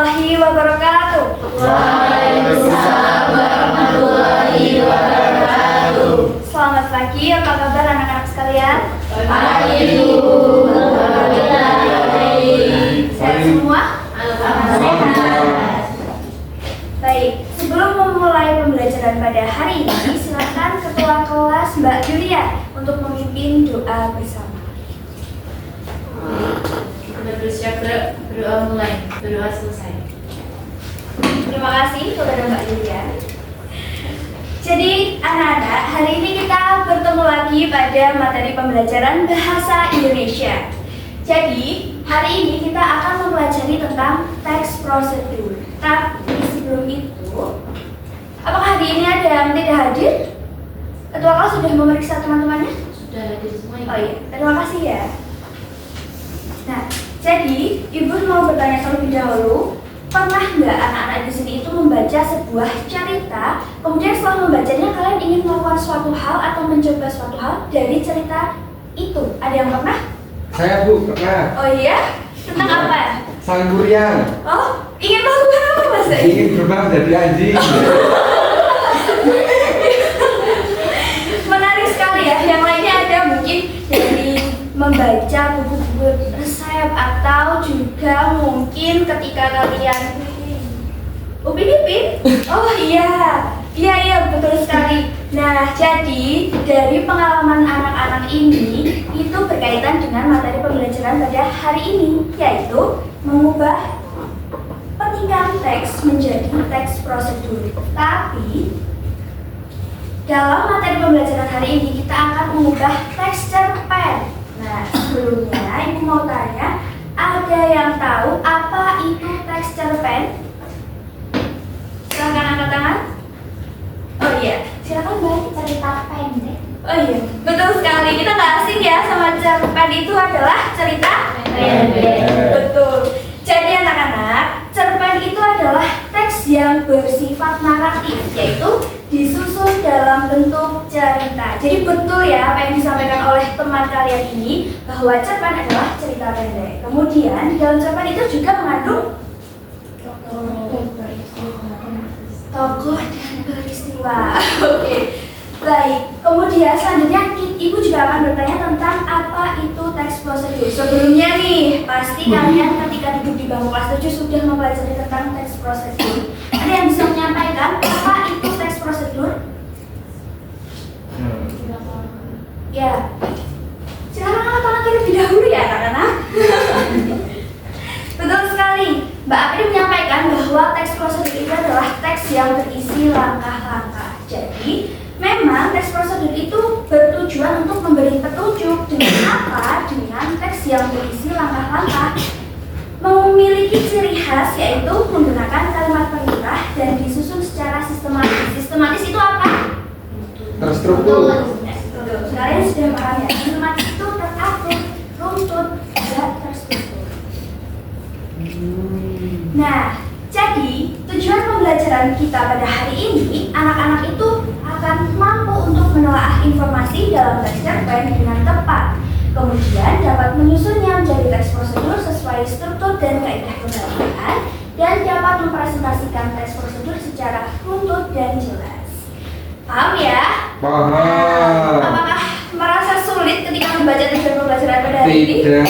warahmatullahi wabarakatuh. Waalaikumsalam warahmatullahi wabarakatuh. Selamat pagi, apa kabar anak-anak sekalian? Pagi Bu. Sehat semua? Alhamdulillah. Baik, sebelum memulai pembelajaran pada hari ini, silakan Ketua Kelas Mbak Yulia untuk memimpin doa bersama. Kita bersiap berdoa mulai, berdoa selesai. Terima kasih kepada Mbak Yulia. Jadi anak-anak, hari ini kita bertemu lagi pada materi pembelajaran Bahasa Indonesia. Jadi hari ini kita akan mempelajari tentang teks prosedur. Tapi sebelum itu, apakah hari ini ada yang tidak hadir? Ketua kelas sudah memeriksa teman-temannya? Sudah hadir semua. Oh iya, terima kasih ya. Nah, jadi Ibu mau bertanya terlebih dahulu, pernah nggak anak-anak di sini itu membaca sebuah cerita, kemudian setelah membacanya kalian ingin melakukan suatu hal atau mencoba suatu hal dari cerita itu? Ada yang pernah? Saya Bu, pernah. Oh iya? Tentang apa? Sang Durian Oh, ingin melakukan apa Mas? ingin berubah menjadi anjing. Menarik sekali ya. Yang lainnya ada mungkin dari membaca buku-buku resep atau juga mungkin ketika kalian Upin Ipin. Oh iya betul sekali. Nah, jadi dari pengalaman anak-anak ini itu berkaitan dengan materi pembelajaran pada hari ini, yaitu mengubah petikan teks menjadi teks prosedur. Tapi dalam materi pembelajaran hari ini kita akan mengubah teks cerpen. Nah, sebelumnya Ibu mau tanya, ada yang tahu apa itu teks cerpen? Silakan angkat tangan. Oh iya, silakan Mbak, cerita pendek. Oh iya, betul sekali. Kita nggak asing ya sama cerpen, itu adalah cerita Pendek. Betul. Jadi anak-anak, cerpen itu adalah teks yang bersifat naratif, yaitu disusun dalam bentuk cerita. Jadi betul ya apa yang disampaikan oleh teman kalian ini, bahwa cerpen adalah cerita pendek. Kemudian di dalam cerpen itu juga mengandung tokoh dan peristiwa. Oke. Baik, kemudian selanjutnya Ibu juga akan bertanya tentang apa itu teks prosedur. Sebelumnya nih, pasti kalian ketika duduk di bangku kelas 7 sudah mempelajari tentang teks prosedur. Ada yang bisa menyampaikan apa itu teks prosedur? Ya, silakan angkat tangan terlebih dahulu ya anak-anak. Betul sekali, Mbak Apri menyampaikan bahwa teks prosedur itu adalah teks yang berisi langkah-langkah. Jadi, memang teks prosedur itu bertujuan untuk memberi petunjuk dengan apa? Dengan teks yang berisi langkah-langkah, memiliki ciri khas yaitu menggunakan kalimat perintah dan disusun secara sistematis. Sistematis itu apa? Terstruktur. Betul, kalian sudah paham ya. Sistematis itu teratur, runtut, dan terstruktur. Nah, jadi tujuan pembelajaran kita pada hari ini, anak-anak itu akan mampu untuk menelaah informasi dalam teks cerpen dengan tepat. Kemudian dapat menyusunnya menjadi teks prosedur sesuai struktur dan kaidah pembelajaran, dan dapat mempresentasikan teks prosedur secara runtut dan jelas. Paham ya? Paham. Apakah merasa sulit ketika membaca tujuan pembelajaran pada hari ini? Tidak.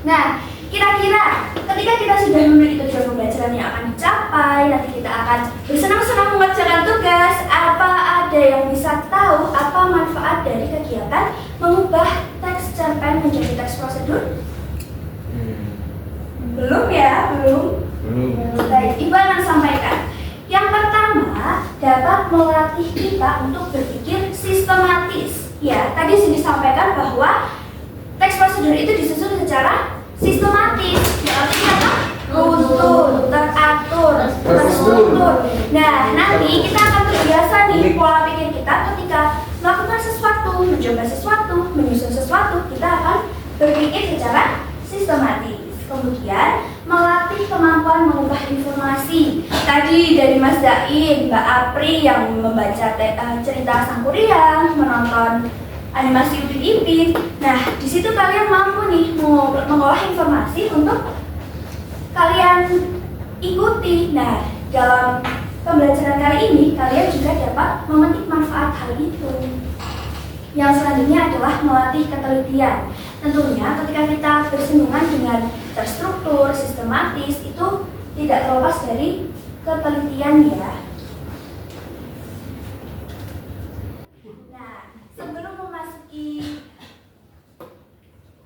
Nah, kira-kira ketika kita sudah memiliki tujuan pembelajaran yang akan dicapai, nanti kita akan bersenang-senang mengerjakan tugas. Apa ada yang bisa tahu apa manfaat dari kegiatan mengubah teks cerpen menjadi teks prosedur? Belum ya, belum. Baik, Ibu akan sampaikan. Yang pertama, dapat melatih kita untuk berpikir sistematis. Ya, tadi sudah disampaikan bahwa teks prosedur itu disusun secara sistematis. Artinya apa? Runtut, teratur, terstruktur. Nah, nanti kita akan terbiasa nih pola pikir kita ketika melakukan sesuatu, mencoba sesuatu, menyusun sesuatu, kita akan berpikir secara sistematis. Kemudian melatih kemampuan mengubah informasi. Tadi dari Mas Zain, Mbak Apri yang membaca cerita Sang Kuryang, menonton animasi Upin Ipin. Nah, di situ kalian mampu nih mengolah informasi untuk diikuti. Nah, dalam pembelajaran kali ini kalian juga dapat memetik manfaat hal itu. Yang selanjutnya adalah melatih ketelitian. Tentunya ketika kita bersinggungan dengan terstruktur, sistematis, itu tidak terlepas dari ketelitian ya. Nah, sebelum memasuki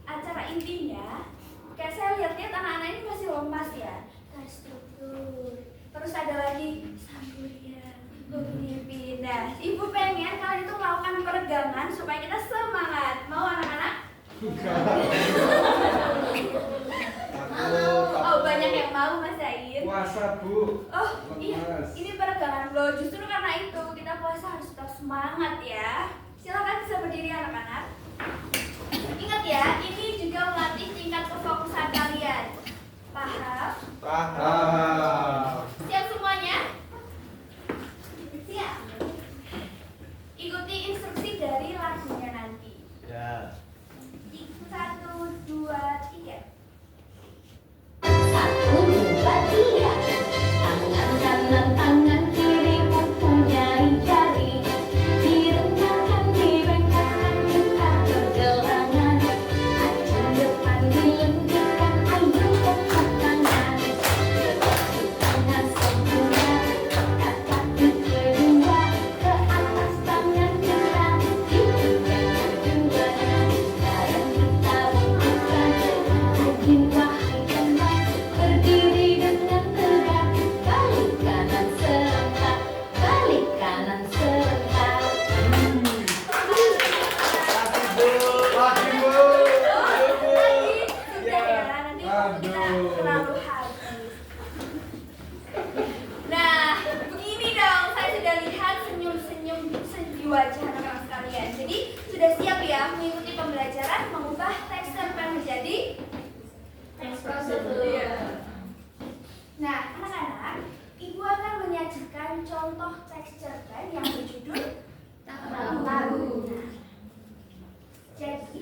acara intinya, kayak saya lihat-lihat anak-anak ini masih lemas ya. Terstruktur. Terus ada lagi samburia, pemimpin. Nah, ibu pengen kalian itu melakukan peregangan supaya kita semangat. Mau anak-anak? Oh, banyak yang mau Mas Zain. Puasa, Bu. Oh iya, Lemas. ini peregangan loh. Justru karena itu kita puasa harus tetap semangat ya. Silakan bisa berdiri anak-anak. Ingat ya, ini juga melatih tingkat kefokusan kalian. Paham? Paham. Siap semuanya? Siap. Ikuti instruksi dari lagunya nanti. Ya. 1, 2, 3. 1, 2, 3. Tangan kanan, tangan kiri mempunyai jari. Direndahkan, dibengkakkan, kita pergelangan. Maju depan dilengkapkan, ayo angkat tangan. Tangan sempurna, kaki kedua ke atas tangan kita. Dipinggangkan keduanya, bareng kita bungkukkan. Rajin wahai teman, berdiri dengan tegak. Balik kanan serentak, balik kanan serentak. Tadi sudah ya, nanti kita Aduh. terlalu habis. Nah, begini dong, saya sudah lihat senyum-senyum di wajah anak-anak sekalian. Jadi sudah siap ya mengikuti pembelajaran mengubah teks cerpen menjadi Teks prosedur. Nah, anak-anak, ibu akan menyajikan contoh teks cerpen yang berjudul Tahu. Nah, jadi,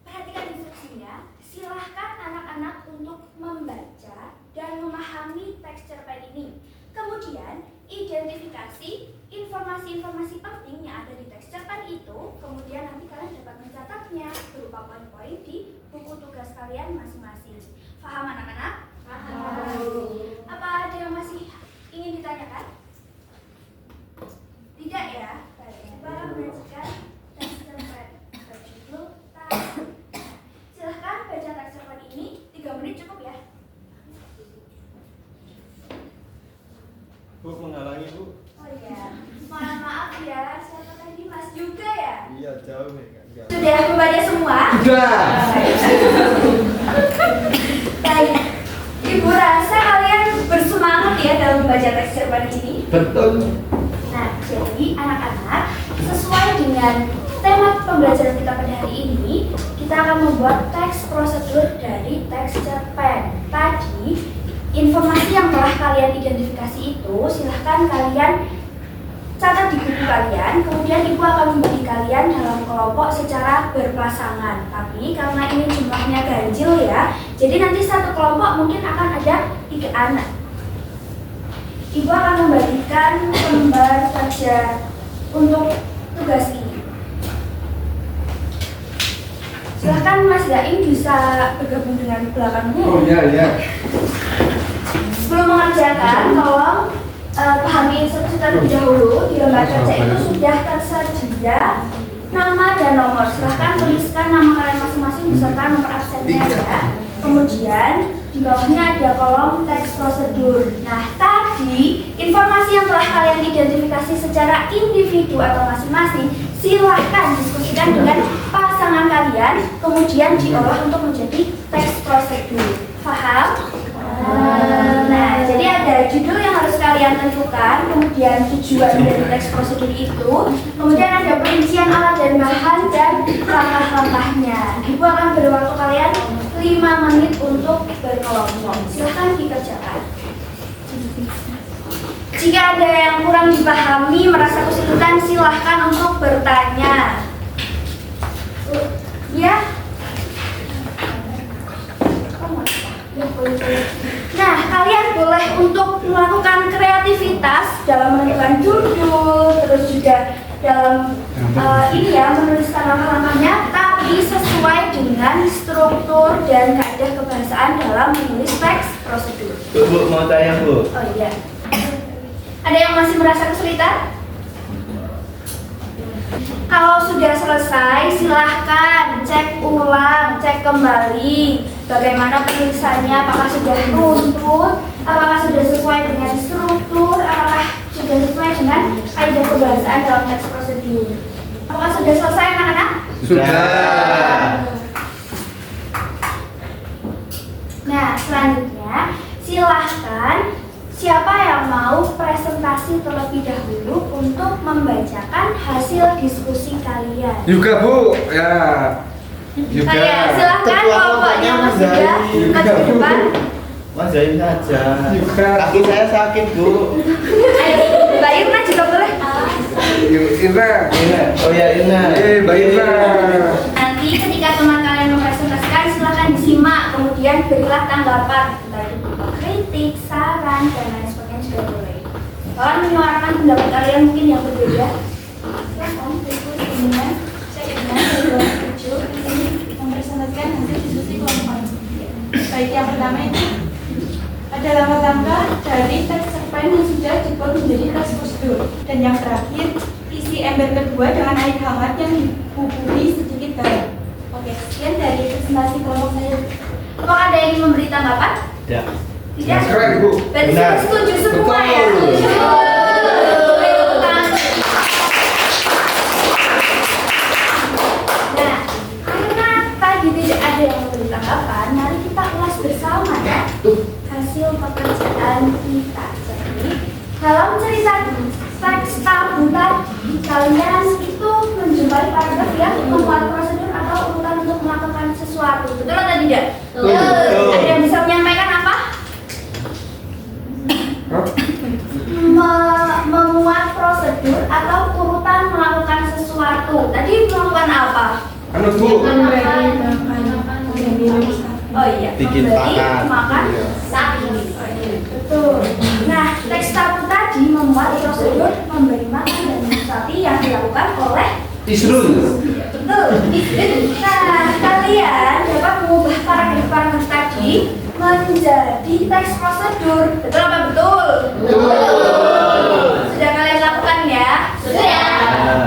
perhatikan instruksinya. Silahkan anak-anak untuk membaca dan memahami teks cerpen ini. Kemudian, identifikasi informasi-informasi penting yang ada di teks cerpen itu. Kemudian nanti kalian dapat mencatatnya berupa poin-poin di buku tugas kalian masing-masing. Paham anak-anak? Apa ada yang masih ingin ditanyakan? Tidak ya? Baik, ibu akan menyajikan teks cerpen berjudul Tahu. Silahkan baca teks cerpen ini 3 menit cukup ya. Bu, menghalangi, Bu. Oh iya, mohon maaf ya, siapa tadi Mas juga ya? Iya, jauh ya, kan? Enggak. Sudah membaca semua? Sudah. Baik, ibu rasa kalian bersemangat ya dalam membaca teks cerpen ini. Betul. Nah, jadi anak-anak, sesuai dengan tema pembelajaran kita pada hari ini, kita akan membuat teks prosedur dari teks cerpen. Tadi, informasi yang telah kalian identifikasi itu, silahkan kalian catat di buku kalian. Kemudian ibu akan membagi kalian dalam kelompok secara berpasangan. Tapi karena ini jumlahnya ganjil ya, jadi nanti satu kelompok mungkin akan ada 3 anak. Ibu akan membagikan lembar kerja untuk tugas ini. Silahkan Mas Zain bisa bergabung dengan belakangnya. Oh iya, iya. Sebelum mengerjakan, tolong pahami instruksi terlebih dahulu. Di lembar kerja itu sudah tersedia nama dan nomor. Silahkan tuliskan nama kalian masing-masing beserta nomor absennya ya. Kemudian di bawahnya ada kolom teks prosedur. Nah, tadi informasi yang telah kalian identifikasi secara individu atau masing-masing, silahkan diskusikan dengan pasangan kalian, kemudian diolah untuk menjadi teks prosedur. Paham? Nah, jadi ada judul yang harus kalian tentukan, kemudian tujuan dari teks prosedur itu, kemudian ada perincian alat dan bahan dan langkah-langkahnya. Ibu akan beri waktu kalian 5 menit untuk berkelompok. Silahkan dikerjakan. Jika ada yang kurang dipahami, merasa kesulitan, silahkan untuk bertanya. Ya? Nah, kalian boleh untuk melakukan kreativitas dalam menentukan judul, terus juga dalam menuliskan langkah-langkahnya, tapi sesuai dengan struktur dan kaidah kebahasaan dalam menulis teks prosedur. Bu, mau tanya Bu. Oh iya. Ada yang masih merasa kesulitan? Kalau sudah selesai, silahkan cek ulang, cek kembali bagaimana penulisannya, apakah sudah runtut, apakah sudah sesuai dengan struktur, apakah sudah sesuai dengan kaidah kebahasaan dalam teks prosedur. Apakah sudah selesai anak-anak? Sudah. Nah, selanjutnya silahkan siapa yang mau presentasi terlebih dahulu untuk membacakan hasil diskusi kalian. Juga Bu, ya. Juga. Silahkan Ketua kelompoknya Mas Mas Yuda Zain. maju ke depan. Mas Zain saja. Juga. Kaki saya sakit Bu. Ayo, Mbak Irna juga boleh. Ira. Oh ya Ina. Mbak Ira. Nanti ketika teman kalian mempresentasikan, silahkan disimak, kemudian berilah tanggapan, baik berupa kritik, saran, dan lain sebagainya juga boleh. Kalian menyuarakan pendapat kalian mungkin yang berbeda. Silahkan berikut dengan saya Irna, saya ini mempresentasikan hasil diskusi kelompok. Baik, yang pertama ini ada langkah-langkah dari teks cerpen yang sudah dibuat menjadi teks prosedur, dan yang terakhir isi ember kedua dengan air hangat yang dibuburi sedikit garam. Oke, sekian dari presentasi kelompok saya. Apakah ada yang ingin memberi tanggapan? Tidak. Tidak. Keren Bu. Berarti Benar. sudah setuju semua ya? Betul. Boleh tepuk tangan. Nah, karena tadi tidak ada yang memberi tanggapan, mari kita ulas bersama ya hasil pekerjaan kita. Jadi, dalam cerita teks tabu tadi, kalian itu menjumpai paragraf yang membuat prosedur atau urutan untuk melakukan sesuatu. Betul atau tidak? Betul. Ada yang bisa menyampaikan apa? Hah? Memuat prosedur atau urutan melakukan sesuatu. Tadi melakukan apa? Anu Bu. Oh iya, Bikin memberi pakan. makan Iya. sapi. Oh iya, betul. Nah, teks tabu tadi memuat prosedur memberi makan dan minum sapi yang dilakukan oleh Isrul. betul. Nah, kalian dapat mengubah paragraf tadi menjadi teks prosedur. Betul apa betul? Sudah kalian lakukan ya? Sudah.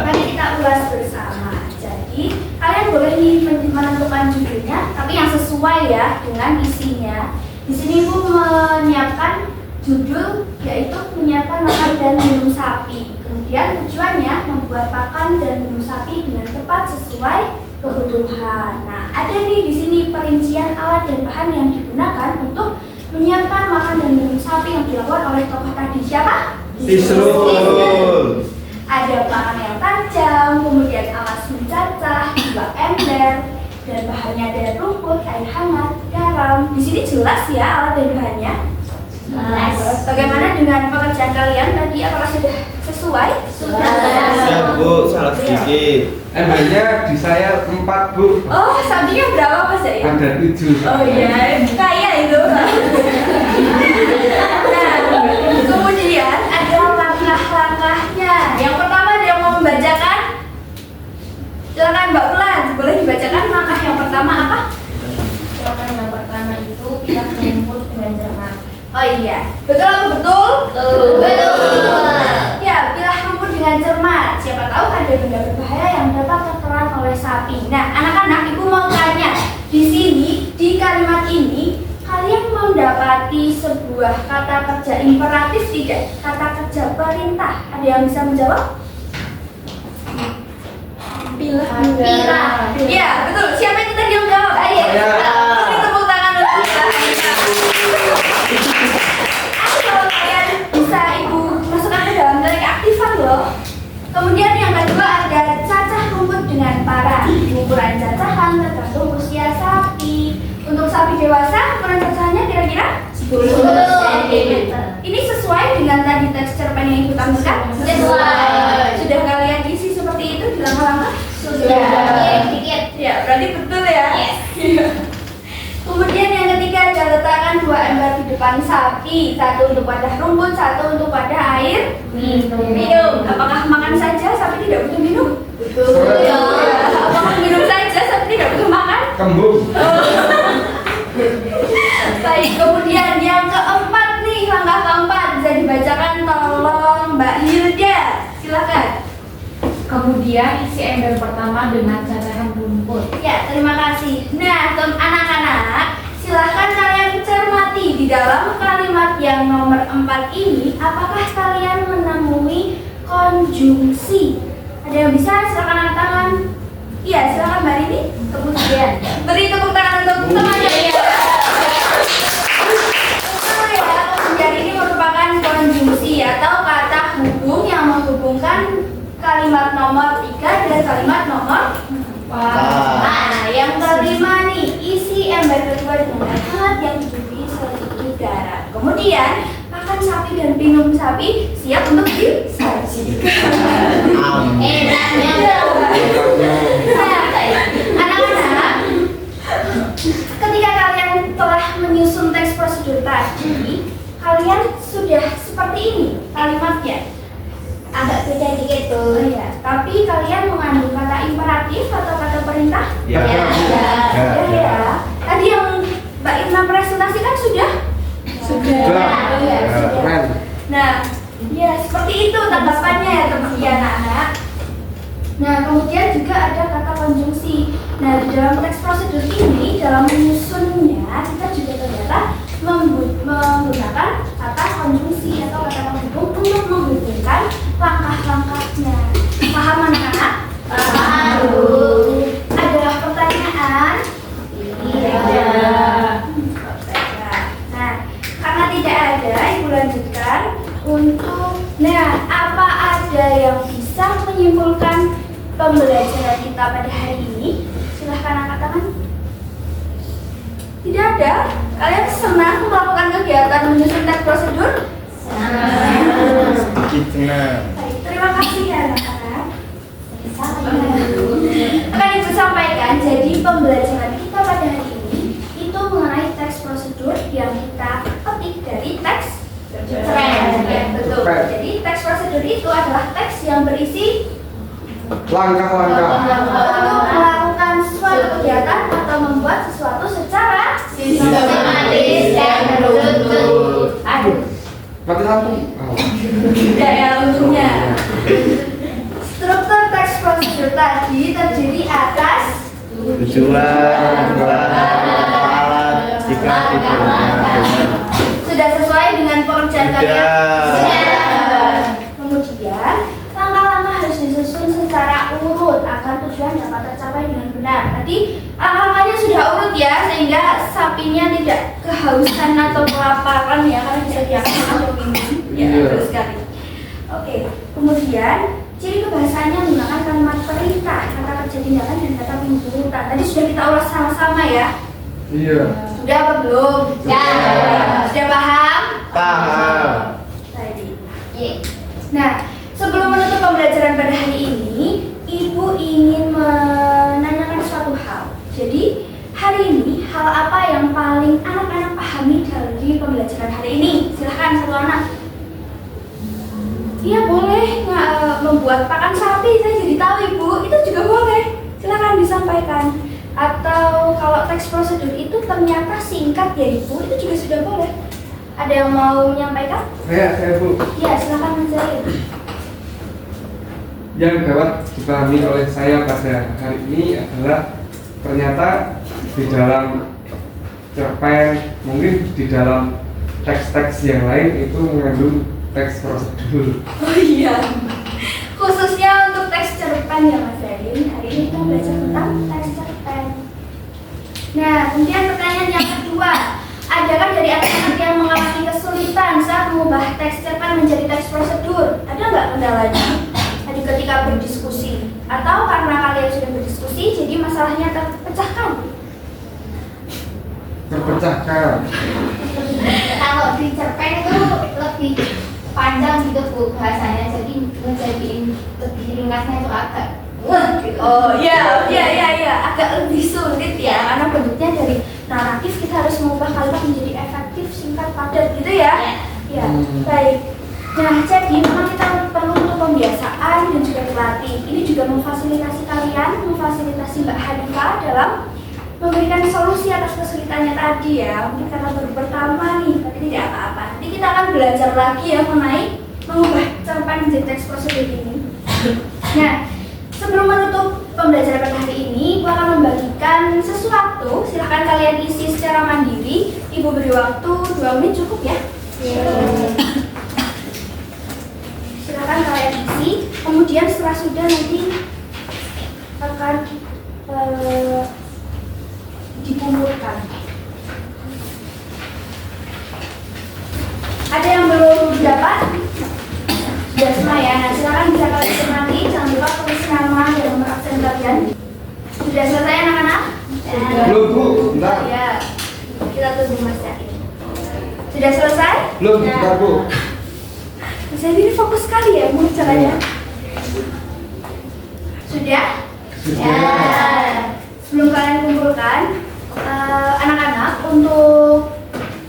Mari kita ulas bersama. Jadi, kalian boleh nih menentukan judulnya, tapi yang sesuai ya dengan isinya. Di sini Ibu menyiapkan judul yaitu menyiapkan makan dan minum sapi. Kemudian tujuannya membuat pakan dan minum sapi dengan tepat sesuai kebutuhan. Nah, ada nih di sini perincian alat dan bahan yang digunakan untuk menyiapkan makan dan minum sapi yang dilakukan oleh tokoh tadi. Siapa? Isrul. Ada panah yang tajam, kemudian alas mencacah, 2 ember, dan bahannya ada rumput, air hangat, garam. Di sini jelas ya alat dan bahannya. Bagaimana dengan pekerjaan kalian tadi? Apakah sudah sesuai? Siap Bu, salah sedikit. Embernya di saya 4 Bu. Oh, sapinya berapa Mas Zain? Ada 7. Oh iya, kaya itu. Nah, kemudian ada langkah-langkahnya. Yang pertama ada yang mau membacakan? Silakan Mbak Pulan, boleh dibacakan langkah yang pertama apa? Langkah yang pertama itu kita rumput dengan cermat. Oh iya, betul apa betul? Betul. Ya, pilah rumput dengan cermat. Siapa tahu ada benda berbahaya yang dapat tertelan oleh sapi. Nah, anak-anak, Ibu mau tanya, di sini di kalimat ini kalian mendapati sebuah kata kerja imperatif tidak? Kata kerja perintah. Ada yang bisa menjawab? Pilah. Iya, betul. Siapa itu tadi yang jawab? Ayo. Saya. Beri tepuk tangan untuk kita. Kalau kalian bisa Ibu masukkan ke dalam keaktifan loh. Kemudian yang kedua ada cacah rumput dengan parah. Ukuran cacahan tergantung usia sapi. Untuk sapi dewasa, ukuran cacahannya kira-kira 10 cm. Ini sesuai dengan tadi teks cerpen yang Ibu tampilkan? Sesuai. Sudah kalian isi seperti itu di langkah-langkah? Dikit-dikit. Ya, berarti betul ya. Yes. Kemudian yang ketiga ada letakkan 2 ember depan sapi, satu untuk wadah rumput, satu untuk wadah air minum. Apakah makan saja sapi tidak butuh minum? Betul. Apakah minum saja sapi tidak butuh makan? Kembung. Baik, kemudian yang keempat nih, langkah keempat bisa dibacakan, tolong Mbak Hilda, silakan. Kemudian isi ember pertama dengan cataran rumput. Ya, terima kasih. Nah, anak-anak, silahkan kalian cermati di dalam kalimat yang nomor 4 ini, apakah kalian menemui konjungsi? Ada yang bisa? Silakan angkat tangan. Iya, silakan Mbak Rini. Kemudian beri tepuk tangan untuk temannya ya. Betul ya, kemudian ini merupakan konjungsi atau kata hubung yang menghubungkan kalimat nomor 3 dan kalimat nomor 4. Nah, yang kelima nih, isi ember kedua dengan air hangat yang dicuci sedikit garam. Kemudian, makan sapi dan minum sapi siap untuk disajikan. Nah, anak-anak, ketika kalian telah menyusun teks prosedur tadi, kalian sudah seperti ini kalimatnya. Agak beda dikit tuh ya. Tapi kalian mengandung kata imperatif atau kata perintah? Ya. Ya. Tadi yang Mbak Irna presentasikan sudah? Sudah. Ya, sudah. Keren. Nah, ya seperti itu tanggapannya ya teman-teman anak. Nah, kemudian juga ada kata konjungsi. Nah, di dalam teks prosedur ini, dalam menyusunnya, kita juga ternyata menggunakan kata konjungsi atau kata penghubung untuk menghubungkan langkah-langkahnya. Paham anak-anak? Paham. Ada pertanyaan? Tidak. Nah, karena tidak ada, Ibu lanjutkan untuk. Nah, apa ada yang bisa menyimpulkan pembelajaran kita pada hari ini? Silahkan angkat tangan. Tidak ada? Kalian senang melakukan kegiatan menyusun teks prosedur? Sedikit senang. Baik, terima kasih ya anak-anak. Akan Ibu sampaikan, jadi pembelajaran kita pada hari ini itu mengenai teks prosedur yang kita petik dari teks cerpen. Ya, betul. Jadi teks prosedur itu adalah teks yang berisi Langkah-langkah. untuk melakukan suatu kegiatan atau membuat sesuatu secara Sistematis dan beruntun. Aduh, Mati lampu. tidak ya untungnya. Struktur teks prosedur tadi terdiri atas Tujuan, alat, jika sudah sesuai dengan pekerjaan kalian. Sudah. Kemudian langkah-langkah harus disusun secara urut agar tujuan dapat tercapai dengan benar. Tadi langkah-langkahnya sudah urut ya, sehingga sapinya tidak kehausan atau kelaparan ya, karena bisa diakan atau minum. Ya, betul sekali. Oke, kemudian ciri kebahasaannya menggunakan kalimat perintah, kata kerja tindakan dan kata pengurutan. Tadi sudah kita ulas sama-sama ya. Iya. Sudah apa belum? Ya. Sudah paham? Paham. Tadi. Nah, sebelum menutup pembelajaran pada hari ini, Ibu ingin menanyakan suatu hal. Jadi, hari ini hal apa yang paling anak-anak pahami dari pembelajaran hari ini? Silahkan satu anak. Iya boleh, membuat pakan sapi, saya jadi tahu Ibu, itu juga boleh. Silahkan disampaikan. Atau kalau teks prosedur itu ternyata singkat ya Ibu, itu juga sudah boleh. Ada yang mau menyampaikan? Saya Bu. Ya, silakan Mas Zahir. Yang dapat dipahami oleh saya pada hari ini adalah ternyata di dalam cerpen, mungkin di dalam teks-teks yang lain itu mengandung teks prosedur. Oh iya, khususnya untuk teks cerpen ya Mas Zahir. Hari ini kita belajar tentang teks cerpen. Nah, kemudian pertanyaan yang kedua, adakah dari anak-anak yang mengalami kesulitan saat mengubah teks cerpen menjadi teks prosedur? Ada nggak kendalanya? Tadi ketika berdiskusi, atau karena kalian sudah berdiskusi, jadi masalahnya terpecahkan? Terpecahkan. Kalau di cerpen itu lebih panjang gitu Bu bahasanya, jadi ngejadiin lebih ringkasnya itu agak gitu. Oh iya, agak lebih sulit ya, karena bentuknya dari naratif kita harus mengubah kalimat menjadi efektif singkat, padat gitu ya. Ya, baik. Nah, jadi memang kita perlu untuk pembiasaan dan juga berlatih. Ini juga memfasilitasi kalian, memfasilitasi Mbak Hanifah dalam memberikan solusi atas kesulitannya tadi ya. Mungkin karena baru pertama nih, tapi tidak apa-apa. Nanti kita akan belajar lagi ya mengenai mengubah cerpen menjadi teks prosedur ini. Nah, sebelum menutup pembelajaran pada hari ini, aku akan membagikan sesuatu. Silahkan kalian isi secara mandiri. Ibu beri waktu 2 menit cukup ya. Silahkan kalian isi. Kemudian setelah sudah nanti akan dikumpulkan. Ada yang belum dapat? Sudah semua ya. Nah, silakan bisa kalian cermati. Jangan lupa tulis nama dan nomor absen kalian. Sudah selesai anak-anak? Belum Bu, bentar. Ya, kita tunggu Mas Yakin. Sudah selesai? Belum, bentar Bu. Mas Yakin ini fokus sekali ya mau caranya. Sudah? Sudah. Ya. Sebelum kalian kumpulkan, anak-anak untuk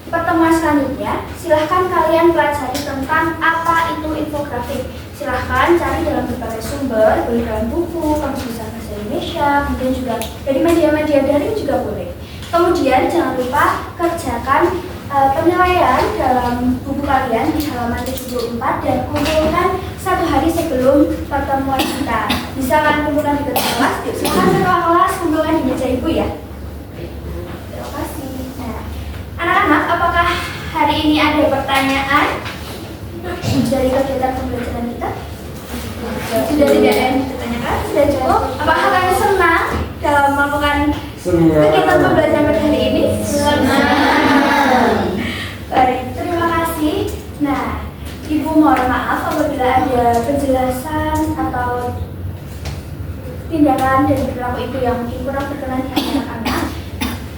pertemuan selanjutnya, silahkan kalian pelajari tentang apa itu infografik. Silahkan cari dalam berbagai sumber, boleh dalam buku, kamus besar bahasa Indonesia, kemudian juga dari media-media daring juga boleh. Kemudian jangan lupa kerjakan penilaian dalam buku kalian di halaman 74 dan kumpulkan 1 hari sebelum pertemuan kita. Bisa kalian kumpulkan di kelas kelas, silahkan ke kelas kumpulkan di meja ibu ya. Terima kasih. Nah, anak-anak, apakah hari ini ada pertanyaan dari kegiatan pembelajaran kita? Sudah tidak ada yang ditanyakan? Sudah cukup? Apakah kalian senang dalam melakukan kegiatan pembelajaran pada hari ini? Senang. Baik, terima kasih. Nah, Ibu mohon maaf apabila ada penjelasan atau tindakan dari perilaku Ibu yang mungkin kurang berkenan di hati anak-anak.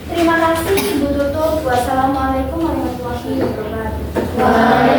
Terima kasih. Ibu tutup. Wassalamualaikum warahmatullahi wabarakatuh.